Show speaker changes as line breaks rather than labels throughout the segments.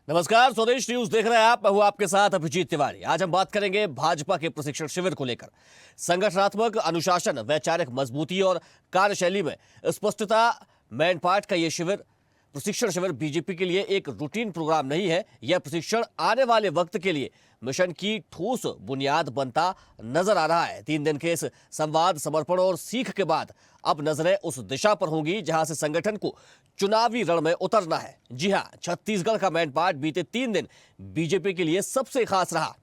नमस्कार, स्वदेश न्यूज देख रहे हैं आप। मैं हूं आपके साथ अभिजीत तिवारी। आज हम बात करेंगे भाजपा के प्रशिक्षण शिविर को लेकर। संगठनात्मक अनुशासन, वैचारिक मजबूती और कार्यशैली में स्पष्टता मैन पार्ट का ये प्रशिक्षण शिविर बीजेपी के लिए एक रूटीन प्रोग्राम नहीं है। यह प्रशिक्षण आने वाले वक्त के लिए मिशन की ठोस बुनियाद बनता नजर आ रहा है। 3 दिन के इस संवाद, समर्पण और सीख के बाद अब नजरें उस दिशा पर होंगी जहां से संगठन को चुनावी रण में उतरना है। जी हां, छत्तीसगढ़ का मैन पार्ट बीते 3 दिन बीजेपी के लिए सबसे खास रहा।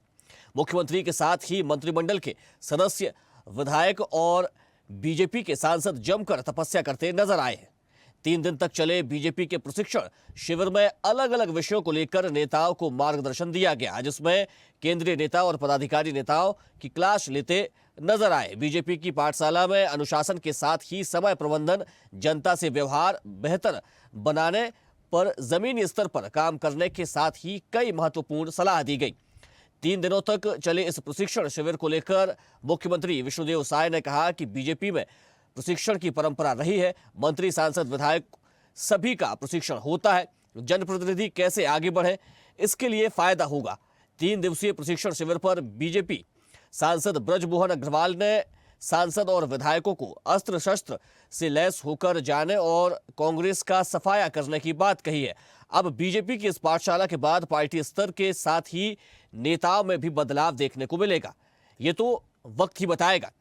मुख्यमंत्री के साथ ही मंत्रिमंडल के सदस्य, विधायक और बीजेपी के सांसद जमकर तपस्या करते नजर आए हैं। 3 दिन तक चले बीजेपी के प्रशिक्षण शिविर में अलग अलग विषयों को लेकर नेताओं को मार्गदर्शन दिया गया, जिसमें केंद्रीय नेता और पदाधिकारी नेताओं की क्लास लेते नजर आए। बीजेपी की पाठशाला में अनुशासन के साथ ही समय प्रबंधन, जनता से व्यवहार बेहतर बनाने पर जमीनी स्तर पर काम करने के साथ ही कई महत्वपूर्ण सलाह दी गई। 3 दिनों तक चले इस प्रशिक्षण शिविर को लेकर मुख्यमंत्री विष्णुदेव साय ने कहा कि बीजेपी में प्रशिक्षण की परंपरा रही है। मंत्री, सांसद, विधायक सभी का प्रशिक्षण होता है। जनप्रतिनिधि कैसे आगे बढ़े, इसके लिए फायदा होगा। 3 दिवसीय प्रशिक्षण शिविर पर बीजेपी सांसद ब्रजमोहन अग्रवाल ने सांसद और विधायकों को अस्त्र शस्त्र से लैस होकर जाने और कांग्रेस का सफाया करने की बात कही है। अब बीजेपी की इस पाठशाला के बाद पार्टी स्तर के साथ ही नेताओं में भी बदलाव देखने को मिलेगा। ये तो वक्त ही बताएगा।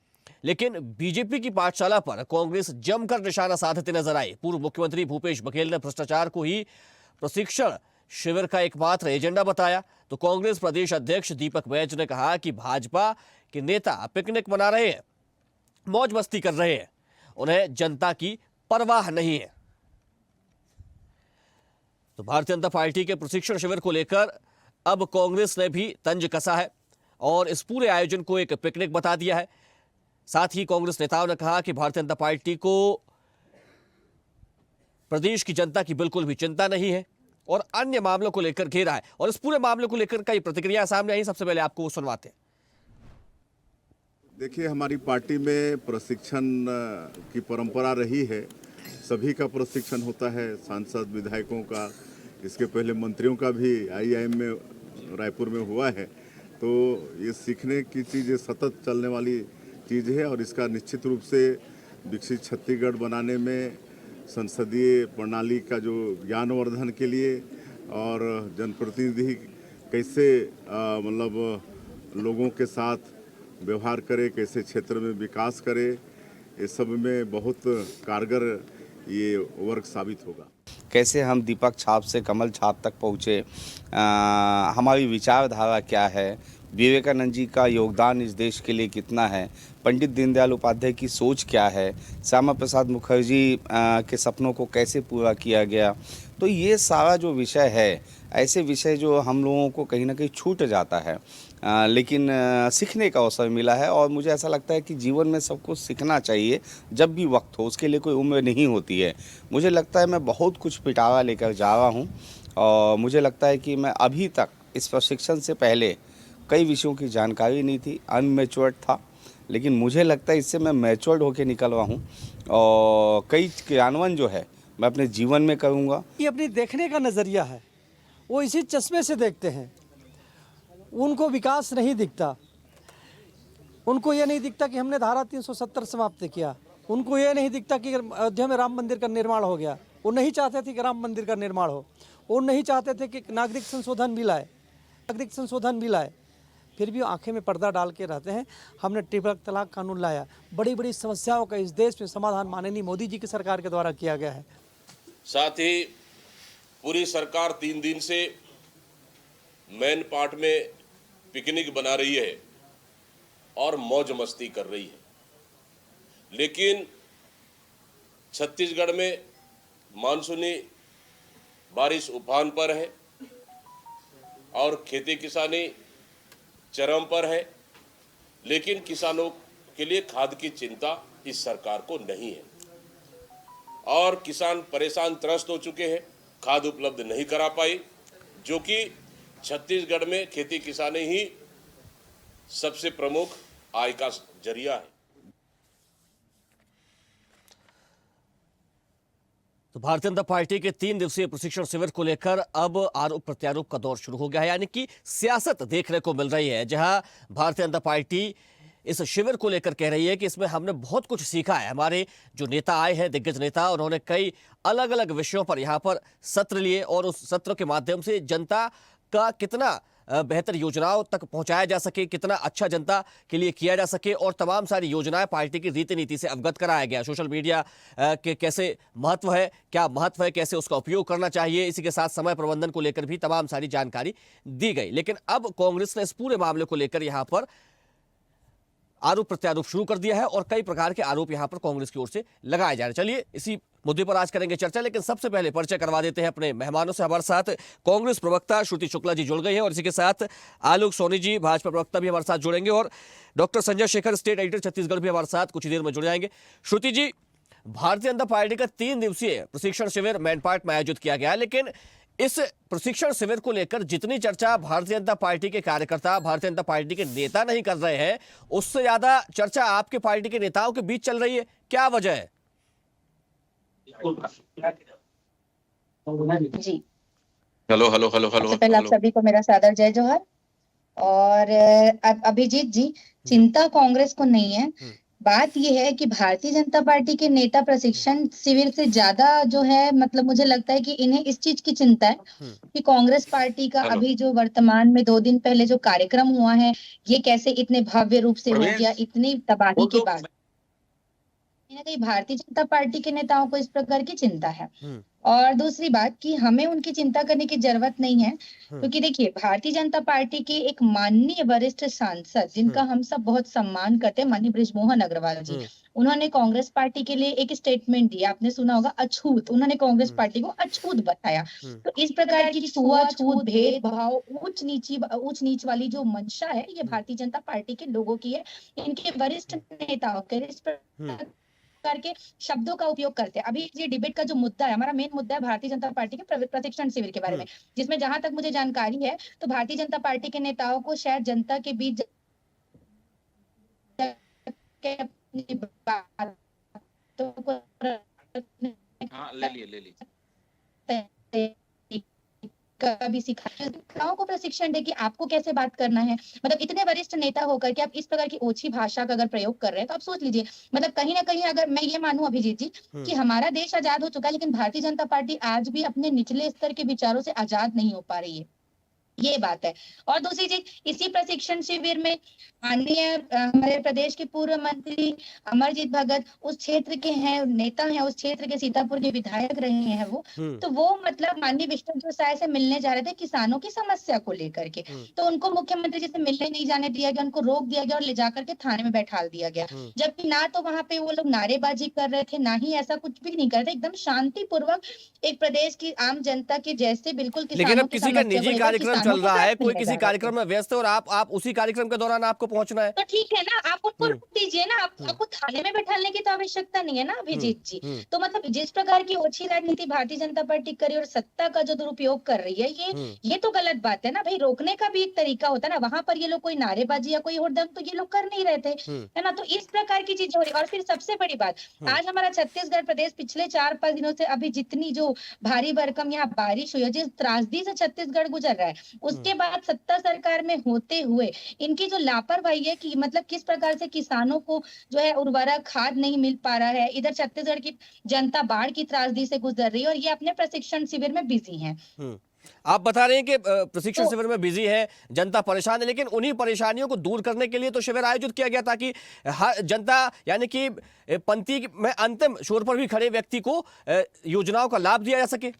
लेकिन बीजेपी की पाठशाला पर कांग्रेस जमकर निशाना साधते नजर आई। पूर्व मुख्यमंत्री भूपेश बघेल ने भ्रष्टाचार को ही प्रशिक्षण शिविर का एकमात्र एजेंडा बताया, तो कांग्रेस प्रदेश अध्यक्ष दीपक बैज ने कहा कि भाजपा के नेता पिकनिक मना रहे हैं, मौज मस्ती कर रहे हैं, उन्हें जनता की परवाह नहीं है। तो भारतीय जनता पार्टी के प्रशिक्षण शिविर को लेकर अब कांग्रेस ने भी तंज कसा है और इस पूरे आयोजन को एक पिकनिक बता दिया है। साथ ही कांग्रेस नेताओं ने कहा कि भारतीय जनता पार्टी को प्रदेश की जनता की बिल्कुल भी चिंता नहीं है और अन्य मामलों को लेकर घेरा है। और इस पूरे मामले को लेकर कई प्रतिक्रिया सामने आई। सबसे पहले आपको वो सुनवाते हैं।
देखिए, हमारी पार्टी में प्रशिक्षण की परंपरा रही है। सभी का प्रशिक्षण होता है, सांसद, विधायकों का, इसके पहले मंत्रियों का भी IIM में रायपुर में हुआ है। तो ये सीखने की चीज़, ये सतत चलने वाली चीज़ है और इसका निश्चित रूप से विकसित छत्तीसगढ़ बनाने में संसदीय प्रणाली का जो ज्ञानवर्धन के लिए और जनप्रतिनिधि कैसे मतलब लोगों के साथ व्यवहार करे, कैसे क्षेत्र में विकास करे, ये सब में बहुत कारगर ये वर्क साबित होगा।
कैसे हम दीपक छाप से कमल छाप तक पहुँचे, हमारी विचारधारा क्या है, विवेकानंद जी का योगदान इस देश के लिए कितना है, पंडित दीनदयाल उपाध्याय की सोच क्या है, श्यामा प्रसाद मुखर्जी के सपनों को कैसे पूरा किया गया। तो ये सारा जो विषय है, ऐसे विषय जो हम लोगों को कहीं ना कहीं छूट जाता है, लेकिन सीखने का अवसर मिला है। और मुझे ऐसा लगता है कि जीवन में सब कुछ सीखना चाहिए जब भी वक्त हो, उसके लिए कोई उम्र नहीं होती है। मुझे लगता है मैं बहुत कुछ पिटारा लेकर जा रहा हूँ और मुझे लगता है कि मैं अभी तक इस प्रशिक्षण से पहले कई विषयों की जानकारी नहीं थी, अनमेच्योर्ड था, लेकिन मुझे लगता है इससे मैं मैच्योर्ड होकर निकल रहा हूँ और कई क्रियान्वयन जो है मैं अपने जीवन में करूँगा।
ये अपनी देखने का नज़रिया है, वो इसी चश्मे से देखते हैं। उनको विकास नहीं दिखता, उनको ये नहीं दिखता कि हमने धारा 370 समाप्त किया, उनको ये नहीं दिखता कि अयोध्या में राम मंदिर का निर्माण हो गया। वो नहीं चाहते थे कि राम मंदिर का निर्माण हो, वो नहीं चाहते थे कि नागरिक संशोधन बिल आए, फिर भी आंखें में पर्दा डाल के रहते हैं। हमने ट्रिपल तलाक कानून लाया, बड़ी बड़ी समस्याओं का इस देश में समाधान माननीय मोदी जी की सरकार के द्वारा किया गया है।
साथ ही पूरी सरकार 3 दिन से मैन पार्ट में पिकनिक बना रही है और मौज मस्ती कर रही है, लेकिन छत्तीसगढ़ में मानसूनी बारिश उफान पर है और खेती किसानी चरम पर है, लेकिन किसानों के लिए खाद की चिंता इस सरकार को नहीं है और किसान परेशान त्रस्त हो चुके हैं। खाद उपलब्ध नहीं करा पाई, जो कि छत्तीसगढ़ में खेती किसानी ही सबसे प्रमुख आय का जरिया है।
तो भारतीय जनता पार्टी के 3 दिवसीय प्रशिक्षण शिविर को लेकर अब आरोप प्रत्यारोप का दौर शुरू हो गया है, यानी कि सियासत देखने को मिल रही है, जहां भारतीय जनता पार्टी इस शिविर को लेकर कह रही है कि इसमें हमने बहुत कुछ सीखा है। हमारे जो नेता आए हैं, दिग्गज नेता, उन्होंने कई अलग अलग विषयों पर यहाँ पर सत्र लिए और उस सत्र के माध्यम से जनता का कितना बेहतर योजनाओं तक पहुंचाया जा सके, कितना अच्छा जनता के लिए किया जा सके, और तमाम सारी योजनाएं पार्टी की रीति नीति से अवगत कराया गया। सोशल मीडिया के कैसे महत्व है, क्या महत्व है, कैसे उसका उपयोग करना चाहिए, इसी के साथ समय प्रबंधन को लेकर भी तमाम सारी जानकारी दी गई। लेकिन अब कांग्रेस ने इस पूरे मामले को लेकर यहां पर आरोप प्रत्यारोप शुरू कर दिया है और कई प्रकार के आरोप यहां पर कांग्रेस की ओर से लगाए जा रहे हैं। चलिए इसी मुद्दे पर आज करेंगे चर्चा, लेकिन सबसे पहले परिचय करवा देते हैं अपने मेहमानों से। हमारे साथ कांग्रेस प्रवक्ता श्रुति शुक्ला जी जुड़ गई है और इसी के साथ आलोक सोनी जी भाजपा प्रवक्ता भी हमारे साथ जुड़ेंगे और doctor Sanjay Shekhar state editor Chhattisgarh भी हमारे साथ कुछ देर में जुड़ जाएंगे। श्रुति जी, भारतीय जनता पार्टी का 3 दिवसीय प्रशिक्षण शिविर मैनपाट में आयोजित किया गया, लेकिन इस प्रशिक्षण शिविर को लेकर जितनी चर्चा भारतीय जनता पार्टी के कार्यकर्ता, भारतीय जनता पार्टी के नेता नहीं कर रहे हैं, उससे ज्यादा चर्चा आपके पार्टी के नेताओं के बीच चल रही है। क्या वजह है?
जी,
हेलो हेलो हेलो हेलो
सबसे पहले आप
हेलो
सभी को मेरा सादर जय जोहर। और अब अभिजीत जी, चिंता कांग्रेस को नहीं है। बात यह है कि भारतीय जनता पार्टी के नेता प्रशिक्षण शिविर से ज्यादा जो है, मतलब मुझे लगता है कि इन्हें इस चीज की चिंता है कि कांग्रेस पार्टी का
हेलो।
अभी जो वर्तमान में 2 दिन पहले जो कार्यक्रम हुआ है, ये कैसे इतने भव्य रूप से हो
प्रवेश,
गया, इतनी तबाही
वो
के
तो-
बाद। कहीं ना कहीं भारतीय जनता पार्टी के नेताओं को इस प्रकार की चिंता है। और दूसरी बात कि हमें उनकी चिंता करने की जरूरत नहीं है, क्योंकि देखिए भारतीय जनता पार्टी के एक माननीय वरिष्ठ सांसद जिनका हम सब बहुत सम्मान करते हैं, माननीय बृजमोहन अग्रवाल जी, उन्होंने कांग्रेस पार्टी के लिए एक स्टेटमेंट दिया, आपने सुना होगा, अछूत। उन्होंने कांग्रेस पार्टी को अछूत बताया। तो इस प्रकार की छुआछूत, भेदभाव, ऊंच नीच वाली जो मंशा है, ये भारतीय जनता पार्टी के लोगों की है। इनके वरिष्ठ नेताओं के इस प्रकार के शब्दों का उपयोग करते हैं। अभी ये डिबेट का जो मुद्दा है, हमारा मेन मुद्दा है भारतीय जनता पार्टी के प्रशिक्षण शिविर के बारे में, जिसमें जहां तक मुझे जानकारी है तो भारतीय जनता पार्टी के नेताओं को शायद जनता के बीच अपनी बातों को
हाँ ले लिए
का भी सिखाया, नेताओं को प्रशिक्षण दे कि आपको कैसे बात करना है। मतलब इतने वरिष्ठ नेता होकर के आप इस प्रकार की ओछी भाषा का अगर प्रयोग कर रहे हैं, तो आप सोच लीजिए, मतलब कहीं ना कहीं अगर मैं ये मानूं अभिजीत जी कि हमारा देश आजाद हो चुका है, लेकिन भारतीय जनता पार्टी आज भी अपने निचले स्तर के विचारों से आजाद नहीं हो पा रही है, ये बात है। और दूसरी चीज, इसी प्रशिक्षण शिविर में माननीय हमारे प्रदेश के पूर्व मंत्री अमरजीत भगत उस क्षेत्र के हैं, नेता हैं, उस क्षेत्र के सीतापुर के विधायक रहे हैं वो, तो वो मतलब माननीय विष्णु साय से मिलने जा रहे थे किसानों की समस्या को लेकर के। तो उनको मुख्यमंत्री जी से मिलने नहीं जाने दिया गया, उनको रोक दिया गया और ले जाकर के थाने में बैठा दिया गया। जबकि ना तो वहां पे वो लोग नारेबाजी कर रहे थे, ना ही ऐसा कुछ भी नहीं कर रहे थे, एकदम शांतिपूर्वक एक प्रदेश की आम जनता के जैसे बिल्कुल।
लेकिन अब किसी का निजी कार्यक्रम चल रहा है, कोई किसी कार्यक्रम में व्यस्त है और आप उसी कार्यक्रम के दौरान आपको पहुंचना है,
तो ठीक है ना, आप उनको रोक दीजिए ना, आपको थाने में बैठाने की तो आवश्यकता नहीं है ना अभिजीत जी। तो मतलब जिस प्रकार की ओछी राजनीति भारतीय जनता पार्टी करी और सत्ता का जो दुरुपयोग कर रही है, ये तो गलत बात है ना भाई। रोकने का भी एक तरीका होता है ना, वहां पर ये लोग कोई नारेबाजी या कोई हुड़दंग तो ये लोग कर नहीं रहे थे, है ना। तो इस प्रकार की चीजें हो रही है। और फिर सबसे बड़ी बात, आज हमारा छत्तीसगढ़ प्रदेश पिछले 4-5 दिनों से अभी जितनी जो भारी भरकम यहाँ बारिश हुई है, जिस त्रासदी से छत्तीसगढ़ गुजर रहा है, उसके बाद सत्ता सरकार में होते हुए इनकी जो लापरवाही है कि मतलब किस प्रकार से किसानों को जो है उर्वरक खाद नहीं मिल पा रहा है, इधर छत्तीसगढ़ की जनता बाढ़ की त्रासदी से गुजर रही है और ये अपने प्रशिक्षण शिविर में बिजी हैं।
आप बता रहे हैं कि प्रशिक्षण शिविर में बिजी है, जनता परेशान है, लेकिन उन्हीं परेशानियों को दूर करने के लिए तो शिविर आयोजित किया गया ताकि हर जनता, यानी कि पंक्ति में अंतिम छोर पर भी खड़े व्यक्ति को योजनाओं का लाभ दिया जा सके।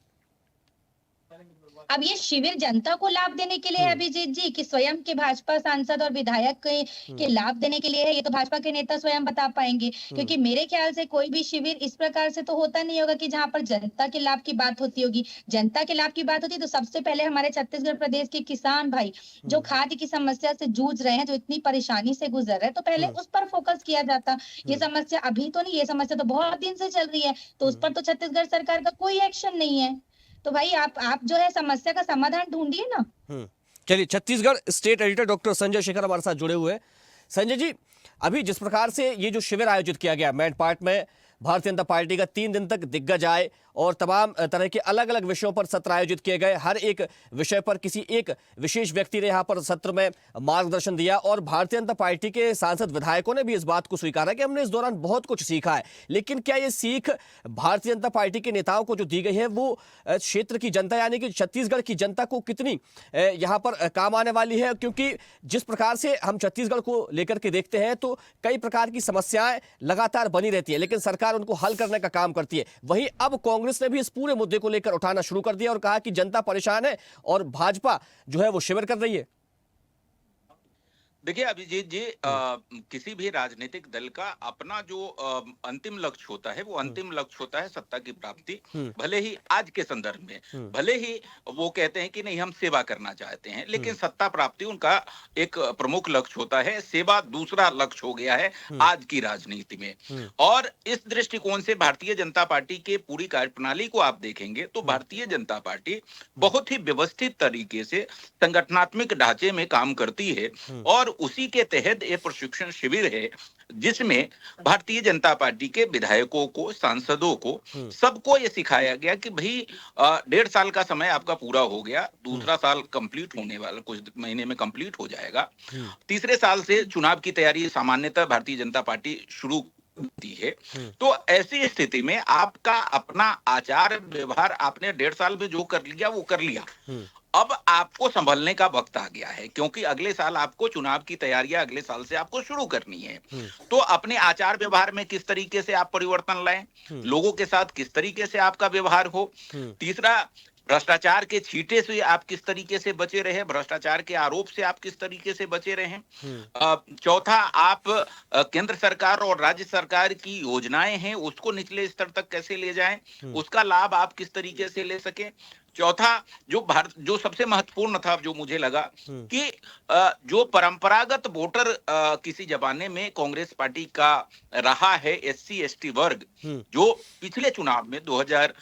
अब ये शिविर जनता को लाभ देने के लिए है अभिजीत जी, कि स्वयं के भाजपा सांसद और विधायक के लाभ देने के लिए है, ये तो भाजपा के नेता स्वयं बता पाएंगे। क्योंकि मेरे ख्याल से कोई भी शिविर इस प्रकार से तो होता नहीं होगा कि जहां पर जनता के लाभ की बात होती होगी। जनता के लाभ की बात होती तो सबसे पहले हमारे छत्तीसगढ़ प्रदेश के किसान भाई जो खाद्य की समस्या से जूझ रहे हैं, जो इतनी परेशानी से गुजर रहे हैं, तो पहले उस पर फोकस किया जाता। ये समस्या अभी तो नहीं, ये समस्या तो बहुत दिन से चल रही है, तो उस पर तो छत्तीसगढ़ सरकार का कोई एक्शन नहीं है। तो भाई आप जो है समस्या का समाधान ढूंढिए ना।
चलिए, Chhattisgarh state editor doctor Sanjay Shekhar हमारे साथ जुड़े हुए हैं। संजय जी, अभी जिस प्रकार से ये जो शिविर आयोजित किया गया मैनपाट में, भारतीय जनता पार्टी का 3 दिन तक दिग्गज आए और तमाम तरह के अलग अलग विषयों पर सत्र आयोजित किए गए। हर एक विषय पर किसी एक विशेष व्यक्ति ने यहाँ पर सत्र में मार्गदर्शन दिया और भारतीय जनता पार्टी के सांसद विधायकों ने भी इस बात को स्वीकारा कि हमने इस दौरान बहुत कुछ सीखा है। लेकिन क्या ये सीख भारतीय जनता पार्टी के नेताओं को जो दी गई है वो क्षेत्र की जनता यानी कि छत्तीसगढ़ की जनता को कितनी यहाँ पर काम आने वाली है? क्योंकि जिस प्रकार से हम छत्तीसगढ़ को लेकर के देखते हैं तो कई प्रकार की समस्याएं लगातार बनी रहती है, लेकिन सरकार उनको हल करने का काम करती है। वहीं अब कांग्रेस ने भी इस पूरे मुद्दे को लेकर उठाना शुरू कर दिया और कहा कि जनता परेशान है और भाजपा जो है वो शिविर कर रही है।
देखिए अभिजीत जी, किसी भी राजनीतिक दल का अपना जो अंतिम लक्ष्य होता है वो अंतिम लक्ष्य होता है सत्ता की प्राप्ति। भले ही आज के संदर्भ में भले ही वो कहते हैं कि नहीं हम सेवा करना चाहते हैं, लेकिन सत्ता प्राप्ति उनका एक प्रमुख लक्ष्य होता है, सेवा दूसरा लक्ष्य हो गया है आज की राजनीति में। और इस दृष्टिकोण से भारतीय जनता पार्टी के पूरी कार्यप्रणाली को आप देखेंगे तो भारतीय जनता पार्टी बहुत ही व्यवस्थित तरीके से संगठनात्मक ढांचे में काम करती है और उसी के तहत एक प्रशिक्षण शिविर है जिसमें भारतीय जनता पार्टी के विधायकों को, सांसदों को, सबको ये सिखाया गया कि भाई 1.5 साल का समय आपका पूरा हो गया, दूसरा साल कंप्लीट होने वाला, कुछ महीने में कंप्लीट हो जाएगा। तीसरे साल से चुनाव की तैयारी सामान्यतः भारतीय जनता पार्टी शुरू होती है। तो ऐसी स्थिति में आपका अपना आचार व्यवहार आपने 1.5 साल में जो कर लिया वो कर लिया, अब आपको संभलने का वक्त आ गया है, क्योंकि अगले साल आपको चुनाव की तैयारियां अगले साल से आपको शुरू करनी है। तो अपने आचार व्यवहार में किस तरीके से आप परिवर्तन लाएं, लोगों के साथ किस तरीके से आपका व्यवहार हो। तीसरा, भ्रष्टाचार के छींटे से आप किस तरीके से बचे रहे, भ्रष्टाचार के आरोप से आप किस तरीके से बचे रहे। चौथा, आप केंद्र सरकार और राज्य सरकार की योजनाएं हैं उसको निचले स्तर तक कैसे ले जाएं, उसका लाभ आप किस तरीके से ले सके। चौथा, जो सबसे महत्वपूर्ण था, जो मुझे लगा कि जो परंपरागत वोटर किसी जमाने में कांग्रेस पार्टी का रहा है, एससी एसटी वर्ग, जो पिछले चुनाव में 2000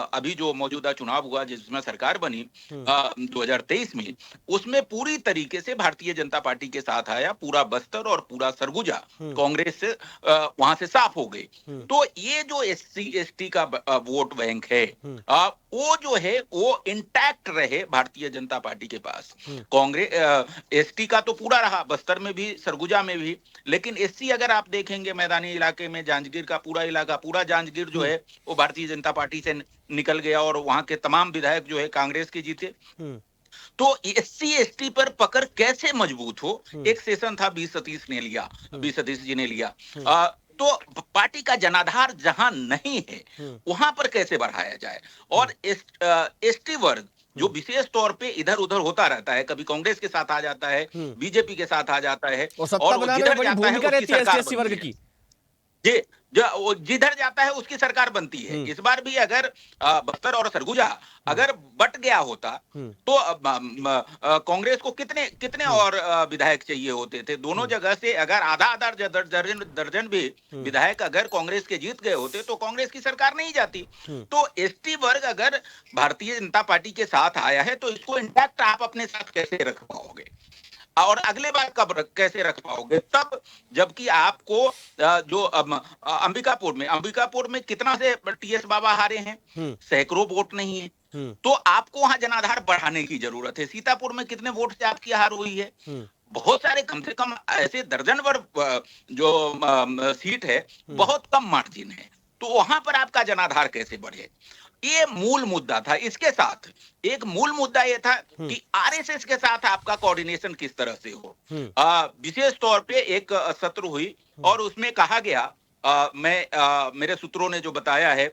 अभी जो मौजूदा चुनाव हुआ जिसमें सरकार बनी 2023 में, उसमें पूरी तरीके से भारतीय जनता पार्टी के साथ आया। पूरा बस्तर और पूरा सरगुजा कांग्रेस से वहां से साफ हो गई। तो ये जो एससी एसटी का वोट बैंक है वो जो है वो इंटैक्ट रहे भारतीय जनता पार्टी के पास। कांग्रेस एसटी का तो पूरा रहा, बस्तर में भी सरगुजा में भी, लेकिन एससी अगर आप देखेंगे मैदानी इलाके में, जांजगीर का पूरा इलाका, पूरा जांजगीर जो है वो भारतीय जनता पार्टी से निकल गया और वहां के तमाम विधायक जो है कांग्रेस के जीते। तो एससी एसटी पर पकड़ कैसे मजबूत हो, एक सेशन था 20 सतीश जी ने लिया। तो पार्टी का जनाधार जहां नहीं है वहां पर कैसे बढ़ाया जाए। और एसटी वर्ग जो विशेष तौर पे इधर उधर होता रहता है, कभी कांग्रेस के साथ आ जाता है, बीजेपी के साथ आ जाता है और जिधर जाता है उसकी सरकार बनती है। जिधर जाता है उसकी सरकार बनती है। इस बार भी अगर बस्तर और सरगुजा अगर बट गया होता तो कांग्रेस को कितने और विधायक चाहिए होते थे। दोनों जगह से अगर आधा दर्जन भी विधायक अगर कांग्रेस के जीत गए होते तो कांग्रेस की सरकार नहीं जाती। तो एसटी वर्ग अगर भारतीय जनता पार्टी के साथ आया है तो इसको इंटैक्ट आप अपने साथ कैसे रख पाओगे और अगले बार कब कैसे रख पाओगे, तब जबकि आपको जो अंबिकापुर में कितना से टीएस बाबा हारे हैं, सैकड़ों वोट नहीं है, तो आपको वहां जनाधार बढ़ाने की जरूरत है। सीतापुर में कितने वोट से आपकी हार हुई है, बहुत सारे, कम से कम ऐसे दर्जन भर जो सीट है, बहुत कम मार्जिन है, तो वहां पर आपका जनाधार कैसे बढ़े, ये मूल मुद्दा था। इसके साथ एक मूल मुद्दा ये था कि आरएसएस के साथ आपका कोऑर्डिनेशन किस तरह से हो। विशेष तौर पे एक सत्र हुई और उसमें कहा गया, मेरे सूत्रों ने जो बताया है,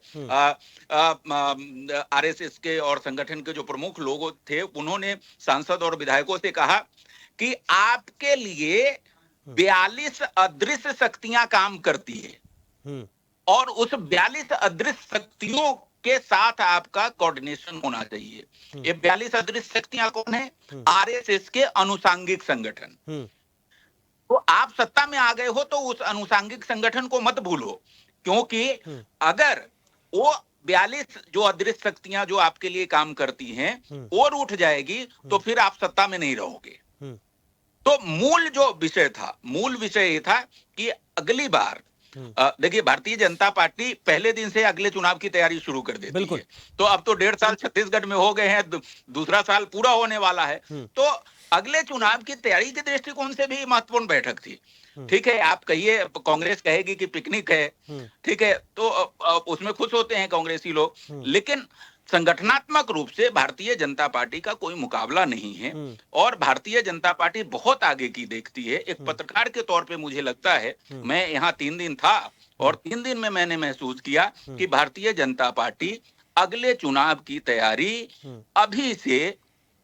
आरएसएस के और संगठन के जो प्रमुख लोग थे उन्होंने सांसद और विधायकों से कहा कि आपके लिए 42 अदृश्य शक्तियां काम करती है और उस 42 अदृश्य शक्तियों के साथ आपका कोऑर्डिनेशन होना चाहिए। ये 42 अदृश्य शक्तियां कौन है? आरएसएस के अनुसांगिक संगठन। तो आप सत्ता में आ गए हो तो उस अनुसांगिक संगठन को मत भूलो, क्योंकि अगर वो 42 जो अदृश्य शक्तियां जो आपके लिए काम करती हैं और उठ जाएगी तो फिर आप सत्ता में नहीं रहोगे। तो मूल विषय ये था कि अगली बार देखिए, भारतीय जनता पार्टी पहले दिन से अगले चुनाव की तैयारी शुरू कर देती
बिल्कुल।
है। तो अब तो 1.5 साल छत्तीसगढ़ में हो गए हैं, दूसरा साल पूरा होने वाला है। तो अगले चुनाव की तैयारी के दृष्टिकोण से भी महत्वपूर्ण बैठक थी। ठीक है, आप कहिए, कांग्रेस कहेगी कि पिकनिक है, ठीक है, तो उसमें खुश होते हैं कांग्रेसी लोग, लेकिन संगठनात्मक रूप से भारतीय जनता पार्टी का कोई मुकाबला नहीं है और भारतीय जनता पार्टी बहुत आगे की देखती है। एक पत्रकार के तौर पे मुझे लगता है, मैं यहाँ 3 दिन था और 3 दिन में मैंने महसूस किया कि भारतीय जनता पार्टी अगले चुनाव की तैयारी अभी से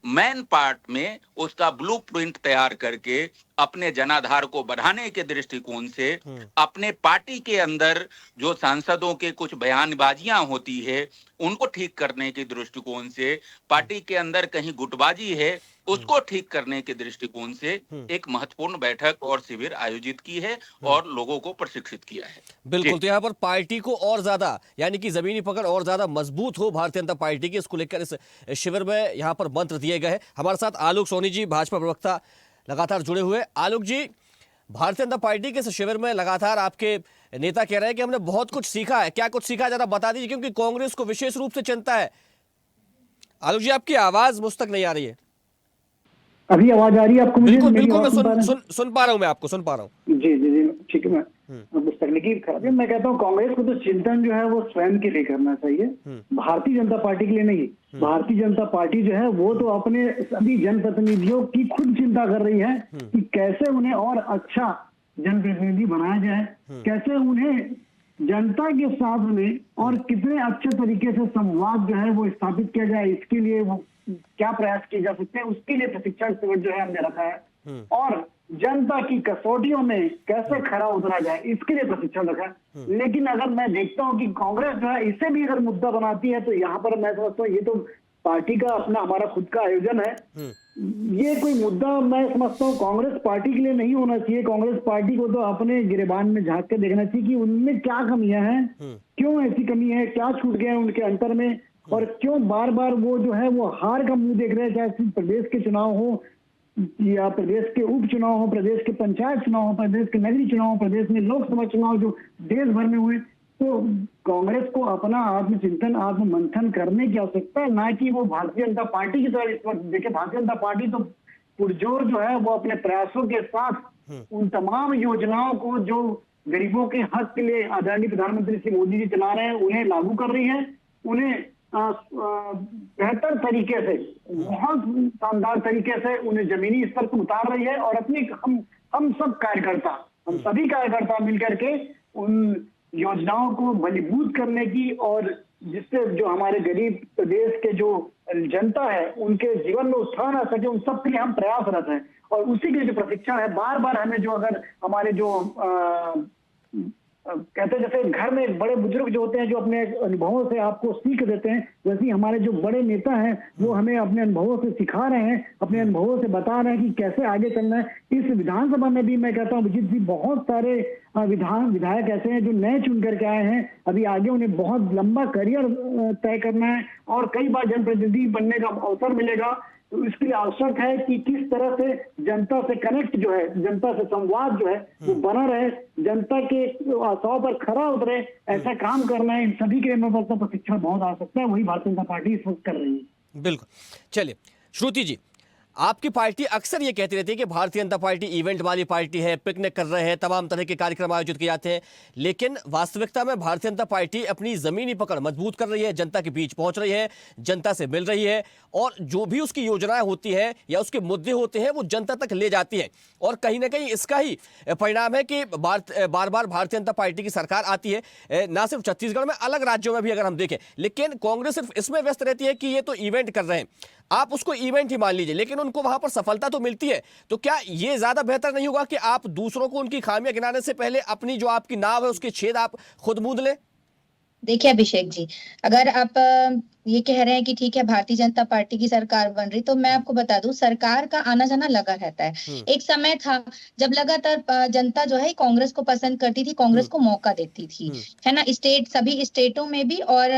मैन पार्ट में उसका ब्लूप्रिंट तैयार करके अपने जनाधार को बढ़ाने के दृष्टिकोण से अपने पार्टी के अंदर जो सांसदों के कुछ बयानबाजियां होती है उनको ठीक करने के दृष्टिकोण से, पार्टी के अंदर कहीं गुटबाजी है उसको ठीक करने के दृष्टिकोण से एक महत्वपूर्ण बैठक और शिविर आयोजित की है और लोगों को प्रशिक्षित किया है।
बिल्कुल, तो यहाँ पर पार्टी को और ज्यादा, यानी कि जमीनी पकड़ और ज्यादा मजबूत हो भारतीय जनता पार्टी की, इसको लेकर इस शिविर में यहाँ पर मंत्र दिए गए हैं। हमारे साथ आलोक सोनी जी, भाजपा प्रवक्ता, लगातार जुड़े हुए। आलोक जी, भारतीय जनता पार्टी के इस शिविर में लगातार आपके नेता कह रहे हैं कि हमने बहुत कुछ सीखा है। क्या कुछ सीखा है, जरा बता दीजिए, क्योंकि कांग्रेस को विशेष रूप से चिंता है। आलोक जी, आपकी आवाज मुझ तक नहीं आ रही है।
अभी आवाज आ रही है आपको?
बिल्कुल
मेरी
बिल्कुल,
आवाज
मैं सुन पा रहा हूं, मैं आपको सुन पा रहा हूं।
जी जी जी, ठीक है। मैं बस तकनीकी खराबी, मैं कहता हूँ कांग्रेस को तो चिंतन जो है वो स्वयं के लिए करना चाहिए, भारतीय जनता पार्टी के लिए नहीं। भारतीय जनता पार्टी जो है वो तो अपने सभी जनप्रतिनिधियों की खुद चिंता कर रही है कि कैसे उन्हें और अच्छा जनप्रतिनिधि बनाया जाए, कैसे उन्हें जनता के साथ में और कितने अच्छे तरीके से संवाद जो है वो स्थापित किया जाए, इसके लिए वो क्या प्रयास किए जा सकते हैं, उसके लिए प्रशिक्षण शिविर जो है हमने रखा है। और जनता की कसौटियों में कैसे खरा उतरा जाए, इसके लिए प्रशिक्षण रखा है। लेकिन अगर मैं देखता हूं कि कांग्रेस जो है इसे भी अगर मुद्दा बनाती है, तो यहाँ पर मैं समझता हूँ ये तो पार्टी का अपना हमारा खुद का आयोजन है। ये कोई मुद्दा मैं समझता हूँ कांग्रेस पार्टी के लिए नहीं होना चाहिए। कांग्रेस पार्टी को तो अपने गिरेबान में झांक के देखना चाहिए कि उनमें क्या कमियां हैं, क्यों ऐसी कमी है, क्या छूट गया है उनके अंतर में, और क्यों बार बार वो जो है वो हार का मुंह देख रहे हैं, चाहे प्रदेश के चुनाव हो या प्रदेश के उपचुनाव हो, प्रदेश के पंचायत चुनाव हो, प्रदेश के नगरीय चुनाव हो, प्रदेश में लोकसभा चुनाव जो देश भर में हुए। तो कांग्रेस को अपना आत्मचिंतन, आत्ममंथन करने की आवश्यकता है, ना कि वो भारतीय जनता पार्टी की तरह इस वक्त देखे। भारतीय जनता पार्टी तो पुरजोर जो है वो अपने प्रयासों के साथ उन तमाम योजनाओं को जो गरीबों के हक के लिए आदरणीय प्रधानमंत्री श्री मोदी जी चला रहे हैं उन्हें लागू कर रही है, उन्हें बेहतर तरीके से, बहुत शानदार तरीके से उन्हें जमीनी स्तर पर उतार रही है। और अपनी हम सब कार्यकर्ता, हम सभी कार्यकर्ता मिलकर के उन योजनाओं को बलीभूत करने की, और जिससे जो हमारे गरीब प्रदेश के जो जनता है उनके जीवन में उत्थान आ सके, उन सब के लिए हम प्रयासरत हैं। और उसी के लिए जो प्रशिक्षण है, बार बार हमें जो अगर हमारे जो कहते हैं जैसे घर में बड़े बुजुर्ग जो होते हैं जो अपने अनुभवों से आपको सीख देते हैं, वैसे ही हमारे जो बड़े नेता हैं वो हमें अपने अनुभवों से सिखा रहे हैं, अपने अनुभवों से बता रहे हैं कि कैसे आगे चलना है। इस विधानसभा में भी मैं कहता हूँ विजित जी, बहुत सारे विधायक ऐसे हैं जो नए चुन करके आए हैं, अभी आगे उन्हें बहुत लंबा करियर तय करना है और कई बार जनप्रतिनिधि बनने का अवसर मिलेगा। तो इसके लिए आवश्यक है कि किस तरह से जनता से कनेक्ट जो है, जनता से संवाद जो है वो बना रहे, जनता के आशाओं पर खरा उतरे, ऐसा काम करना है। इन सभी के लिए प्रशिक्षण बहुत आवश्यकता है, वही भारतीय जनता पार्टी इस वक्त कर रही है।
बिल्कुल। चलिए श्रुति जी, आपकी पार्टी अक्सर ये कहती रहती है कि भारतीय जनता पार्टी इवेंट वाली पार्टी है, पिकनिक कर रहे हैं, तमाम तरह के कार्यक्रम आयोजित किए जाते हैं, लेकिन वास्तविकता में भारतीय जनता पार्टी अपनी जमीनी पकड़ मजबूत कर रही है, जनता के बीच पहुंच रही है, जनता से मिल रही है, और जो भी उसकी योजनाएं होती हैं या उसके मुद्दे होते हैं वो जनता तक ले जाती है। और कहीं ना कहीं इसका ही परिणाम है कि बार बार भारतीय जनता पार्टी की सरकार आती है, ना सिर्फ छत्तीसगढ़ में, अलग राज्यों में भी अगर हम देखें। लेकिन कांग्रेस सिर्फ इसमें व्यस्त रहती है कि ये तो इवेंट कर रहे हैं, आप उसको इवेंट ही मान लीजिए, लेकिन उनको वहां पर सफलता तो मिलती है। तो क्या ये ज्यादा बेहतर नहीं होगा कि आप दूसरों को उनकी खामियां गिनाने से पहले अपनी जो आपकी नाव है उसके छेद आप खुद मूंद लें?
देखिए अभिषेक जी, अगर आप ये कह रहे हैं कि ठीक है भारतीय जनता पार्टी की सरकार बन रही, तो मैं आपको बता दूं सरकार का आना जाना लगा रहता है। एक समय था जब लगातार जनता जो है कांग्रेस को पसंद करती थी, कांग्रेस को मौका देती थी, है ना, सभी स्टेटों में भी और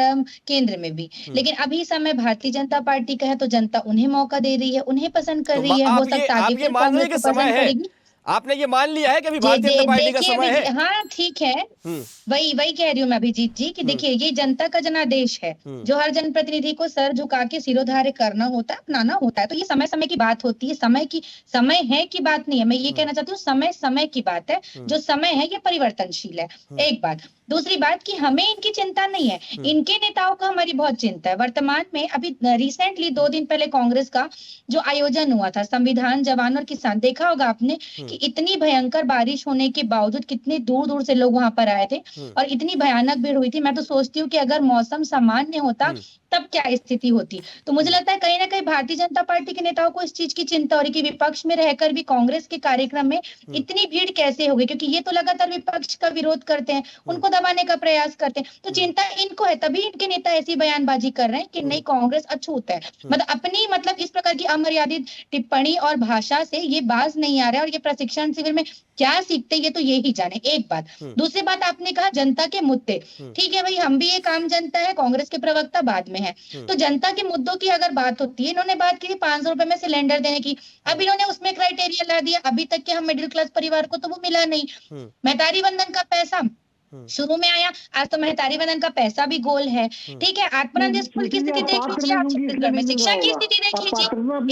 केंद्र में भी। लेकिन अभी समय भारतीय जनता पार्टी का है तो जनता उन्हें मौका दे रही है, उन्हें पसंद कर रही है, हो सकता है आगे फिर कांग्रेस को पसंद करेगी।
आपने ये मान लिया है कि अभी भारतीय जनता पार्टी का
देखिए
समय है?
हाँ ठीक है, वही कह रही हूँ मैं अभिजीत जी कि देखिए ये जनता का जनादेश है, जो हर जनप्रतिनिधि को सर झुका के सिरोधार्य करना होता है, अपनाना होता है। तो ये समय समय की बात होती है, समय है की बात नहीं है। मैं ये कहना चाहती हूँ समय की बात है, जो समय है ये परिवर्तनशील है, एक बात। दूसरी बात कि हमें इनकी चिंता नहीं है, इनके नेताओं को हमारी बहुत चिंता है। वर्तमान में अभी रिसेंटली 2 दिन पहले कांग्रेस का जो आयोजन हुआ था, संविधान जवान और किसान, देखा होगा आपने कि इतनी भयंकर बारिश होने के बावजूद कितने दूर दूर से लोग वहां पर आए थे और इतनी भयानक भीड़ हुई थी। मैं तो सोचती हूँ कि अगर मौसम सामान्य होता तब क्या स्थिति होती। तो मुझे लगता है कहीं ना कहीं भारतीय जनता पार्टी के नेताओं को इस चीज की चिंता हो रही कि विपक्ष में रहकर भी कांग्रेस के कार्यक्रम में इतनी भीड़ कैसे होगी, क्योंकि ये तो लगातार विपक्ष का विरोध करते हैं, उनको दबाने का प्रयास करते हैं। तो चिंता इनको है, तभी इनके नेता ऐसी बयानबाजी कर रहे हैं कि नहीं कांग्रेस अछूत है। मतलब इस प्रकार की अमर्यादित टिप्पणी और भाषा से ये बाज नहीं आ रहा है। और ये प्रशिक्षण शिविर में क्या सीखते ये तो ये ही जाने, एक बात। दूसरी बात आपने कहा जनता के मुद्दे, ठीक है भाई, हम भी एक आम जनता है, कांग्रेस के प्रवक्ता बाद में है। तो जनता के मुद्दों की अगर बात होती है, इन्होंने बात की 500 रुपए में सिलेंडर देने की, अब इन्होंने उसमें क्राइटेरिया ला दिया, अभी तक के हम मिडिल क्लास परिवार को तो वो मिला नहीं। महतारी वंदन का पैसा शुरू में आया, आज तो महतारी वंदन का पैसा भी गोल है, ठीक है। आत्मनिर्भर स्कूल की स्थिति देख लीजिए आप छत्तीसगढ़ में, शिक्षा की स्थिति देख लीजिए,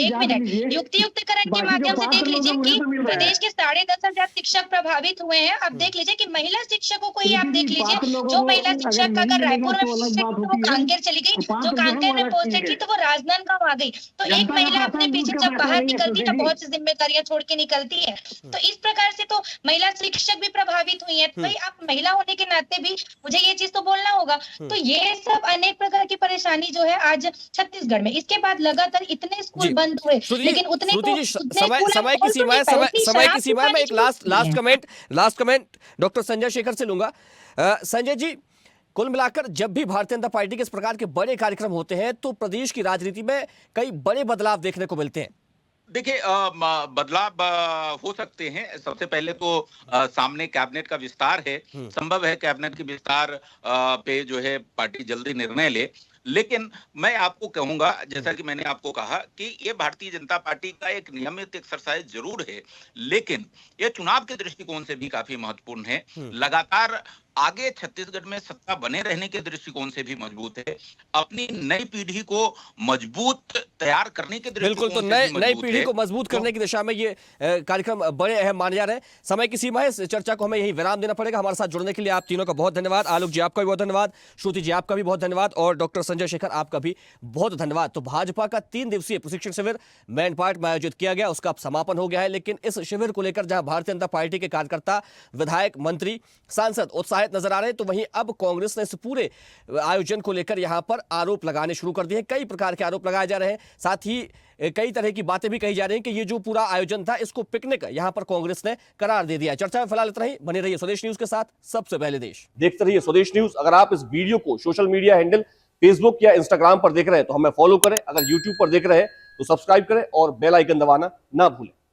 एक मिनट, युक्तियुक्तकरण के माध्यम से देख लीजिए कि प्रदेश के 10,500 शिक्षक प्रभावित हुए हैं। अब देख लीजिए कि महिला शिक्षकों को ही आप देख लीजिए, जो महिला शिक्षक अगर रायपुर में पोस्टेड थी वो कांकेर चली गई, जो कांकेर में पोस्टेड थी तो वो राजनांदगांव आ गई। तो एक महिला अपने पीछे जब बाहर निकलती है तो बहुत सी जिम्मेदारियां छोड़ के निकलती है। तो इस प्रकार से तो महिला शिक्षक भी प्रभावित हुई है। भाई आप महिला के नाते भी मुझे ये चीज तो बोलना होगा। तो ये सब अनेक प्रकार की परेशानी जो है आज छत्तीसगमें, इसके बाद लगातार इतने स्कूल बंद हुए, लेकिन उतने
समय की सीमा है। मैं एक last comment doctor Sanjay Shekhar से लूंगा। संजय जी, कुल मिलाकर जब भी भारतीय जनता पार्टी के इस प्रकार के बड़े कार्यक्रम होते हैं तो प्रदेश की राजनीति में कई बड़े बदलाव देखने को मिलते हैं।
देखिए बदलाव हो सकते हैं। सबसे पहले तो सामने कैबिनेट का विस्तार है, संभव है कैबिनेट के विस्तार पे जो है पार्टी जल्दी निर्णय ले। लेकिन मैं आपको कहूंगा, जैसा कि मैंने आपको कहा कि ये भारतीय जनता पार्टी का एक नियमित एक्सरसाइज जरूर है, लेकिन ये चुनाव के दृष्टिकोण से भी काफी महत्वपूर्ण है। लगातार आगे छत्तीसगढ़ में सत्ता बने रहने के दृष्टिकोण से भी मजबूत है, अपनी नई पीढ़ी को मजबूत तैयार करने के
बिल्कुल, तो नई पीढ़ी को मजबूत करने की दिशा में ये कार्यक्रम बड़े अहम माने जा रहे हैं। समय की सीमा है, इस चर्चा को हमें यही विराम देना पड़ेगा। हमारे साथ जुड़ने के लिए आप तीनों का बहुत धन्यवाद। आलोक जी आपका भी बहुत धन्यवाद, श्रुति जी आपका भी बहुत धन्यवाद और डॉक्टर संजय शेखर आपका भी बहुत धन्यवाद। तो भाजपा का 3 दिवसीय प्रशिक्षण शिविर मैनपाट में आयोजित किया गया, उसका समापन हो गया है। लेकिन इस शिविर को लेकर जहां भारतीय जनता पार्टी के कार्यकर्ता, विधायक, मंत्री, सांसद उत्साहित नजर आ रहे हैं, तो वहीं अब कांग्रेस ने इस पूरे आयोजन को लेकर यहां पर आरोप लगाने शुरू कर दिए हैं। कई प्रकार के आरोप लगाए जा रहे हैं, साथ ही कई तरह की बातें भी कही जा रही हैं कि ये जो पूरा आयोजन था इसको पिकनिक यहां पर कांग्रेस ने करार दे दिया है। चर्चा में फिलहाल इतना ही। बने रहिए स्वदेश न्यूज के साथ, सबसे पहले देश। देखते रहिए स्वदेश न्यूज। अगर आप इस वीडियो को सोशल मीडिया हैंडल फेसबुक या इंस्टाग्राम पर देख रहे हैं तो हमें फॉलो करें, अगर यूट्यूब पर देख रहे हैं तो सब्सक्राइब करें और बेल आइकन दबाना ना भूलें।